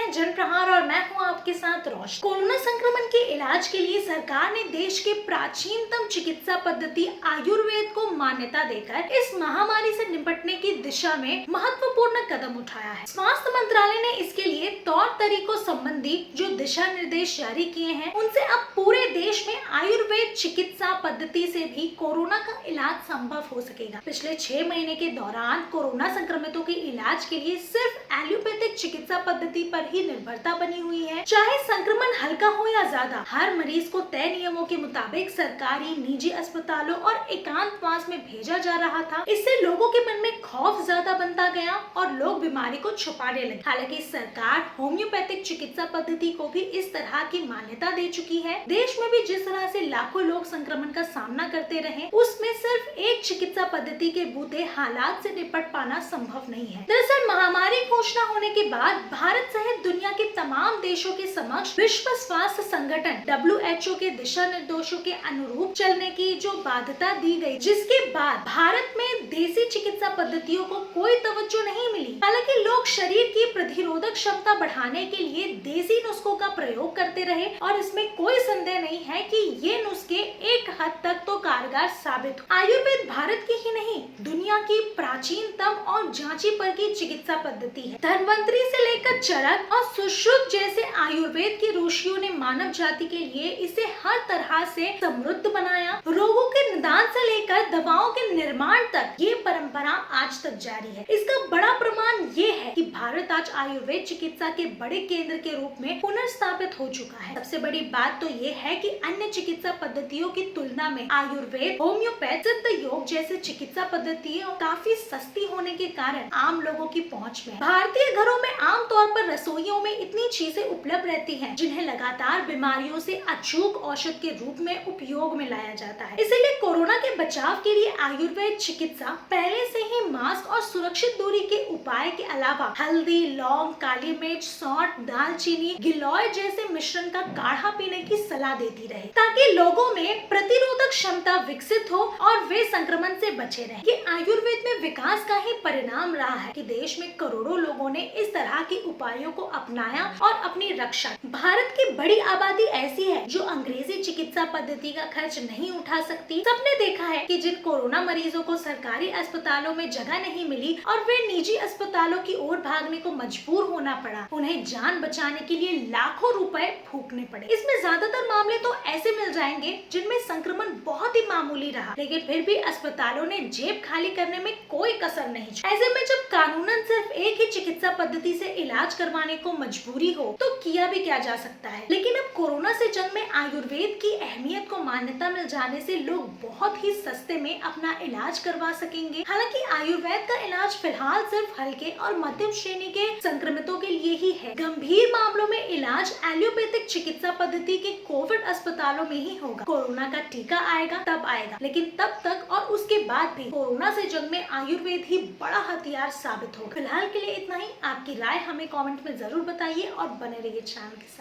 है जन प्रहार और मैं हूं आपके साथ रोश। कोरोना संक्रमण के इलाज के लिए सरकार ने देश के प्राचीनतम चिकित्सा पद्धति आयुर्वेद को मान्यता देकर इस महामारी से निपटने की दिशा में महत्वपूर्ण कदम उठाया है। स्वास्थ्य मंत्रालय ने इसके लिए तौर तरीकों संबंधी जो दिशा निर्देश जारी किए हैं, उनसे अब पूरे देश में आयुर्वेद चिकित्सा पद्धति से भी कोरोना का इलाज संभव हो सकेगा। पिछले 6 महीने के दौरान कोरोना संक्रमितों के इलाज के लिए सिर्फ एलोपैथिक चिकित्सा पद्धति पर ही निर्भरता बनी हुई है। चाहे संक्रमण हल्का हो या ज्यादा, हर मरीज को तय नियमों के मुताबिक सरकारी, निजी अस्पतालों और एकांतवास में भेजा जा रहा था। इससे लोगों के मन में खौफ ज्यादा बनता गया और लोग बीमारी को छुपाने लगे। हालांकि सरकार होम्योपैथिक चिकित्सा पद्धति को भी इस तरह की मान्यता दे चुकी है। देश में भी जिस तरह से लाखों लोग संक्रमण का सामना करते रहे, उसमें सिर्फ एक चिकित्सा पद्धति के बूते हालात से निपट पाना संभव नहीं है। दरअसल महामारी घोषणा होने के बाद भारत सहित दुनिया के तमाम देशों के समक्ष विश्व स्वास्थ्य संगठन WHO के दिशा निर्देशों के अनुरूप चलने की जो बाध्यता दी गई, जिसके बाद भारत में देसी चिकित्सा पद्धतियों को कोई तवज्जो नहीं मिली। हालांकि लोग शरीर की प्रतिरोधक क्षमता बढ़ाने के लिए देसी नुस्खों का प्रयोग करते रहे और इसमें कोई संदेह नहीं है कि ये नुस्खे एक हद तक तो कारगर साबित हुए। आयुर्वेद भारत की ही नहीं, दुनिया की प्राचीनतम और जांची परखी चिकित्सा पद्धति है। धन्वंतरी से लेकर चरक और सुश्रुत जैसे आयुर्वेद के ऋषियों ने मानव जाति के लिए इसे हर तरह से समृद्ध बनाया। रोगों के निदान से लेकर दवाओं के निर्माण तक ये परंपरा आज तक जारी है। इसका बड़ा प्रमाण ये है कि भारत आज आयुर्वेद चिकित्सा के बड़े केंद्र के रूप में पुनर्स्थापित हो चुका है। सबसे बड़ी बात तो ये है कि अन्य चिकित्सा पद्धतियों की तुलना में आयुर्वेद, होम्योपैथ, सिद्ध योग जैसे चिकित्सा पद्धतियां काफी सस्ती होने के कारण आम लोगों की पहुंच में। भारतीय घरों में आमतौर पर रसोइयों में इतनी चीजें उपलब्ध रहती हैं, जिन्हें लगातार बीमारियों से अचूक औषध के रूप में उपयोग में लाया जाता है। इसीलिए कोरोना के बचाव के लिए आयुर्वेद चिकित्सा पहले से ही मास्क और सुरक्षित दूरी के उपाय के अलावा हल्दी, लौंग, काली मिर्च, सौंठ, दालचीनी, गिलोय जैसे मिश्रण का काढ़ा पीने की सलाह देती रहे, ताकि लोगों में प्रतिरोधक क्षमता विकसित हो और वे संक्रमण से बचे रहें। ये आयुर्वेद में विकास का ही परिणाम रहा है कि देश में करोड़ों लोगों ने इस तरह के उपायों को अपनाया और अपनी रक्षा। भारत की बड़ी आबादी ऐसी है जो अंग्रेजी चिकित्सा पद्धति का खर्च नहीं उठा सकती। सबने देखा है कि जिन कोरोना मरीजों को सरकारी अस्पतालों में जगह नहीं मिली और वे निजी अस्पतालों की ओर भागने को मजबूर होना पड़ा, उन्हें जान बचाने के लिए लाखों रुपए फूकने पड़े। इसमें ज्यादातर मामले तो ऐसे मिल जाएंगे जिनमें संक्रमण बहुत ही मामूली रहा, लेकिन फिर भी अस्पतालों ने जेब खाली करने में कोई कसर नहीं छोड़ी। ऐसे में जब कानूनन सिर्फ एक ही चिकित्सा पद्धति से इलाज करवाने को मजबूरी हो, तो किया भी क्या जा सकता है। लेकिन अब कोरोना से जंग में आयुर्वेद की अहमियत को मान्यता मिल जाने से लोग बहुत ही सस्ते में अपना इलाज करवा सकेंगे। हालांकि आयुर्वेद का इलाज फिलहाल सिर्फ हल्के और मध्यम श्रेणी के संक्रमितों के लिए ही है। गंभीर मामलों में इलाज एलोपैथिक चिकित्सा पद्धति के कोविड अस्पतालों में ही होगा। कोरोना का टीका आएगा तब आएगा, लेकिन तब तक और उसके बाद भी कोरोना से जंग में आयुर्वेद ही बड़ा हथियार साबित होगा। फिलहाल के लिए इतना ही। आपकी राय हमें कमेंट में जरूर बताइए और बने रहिए चैनल के साथ।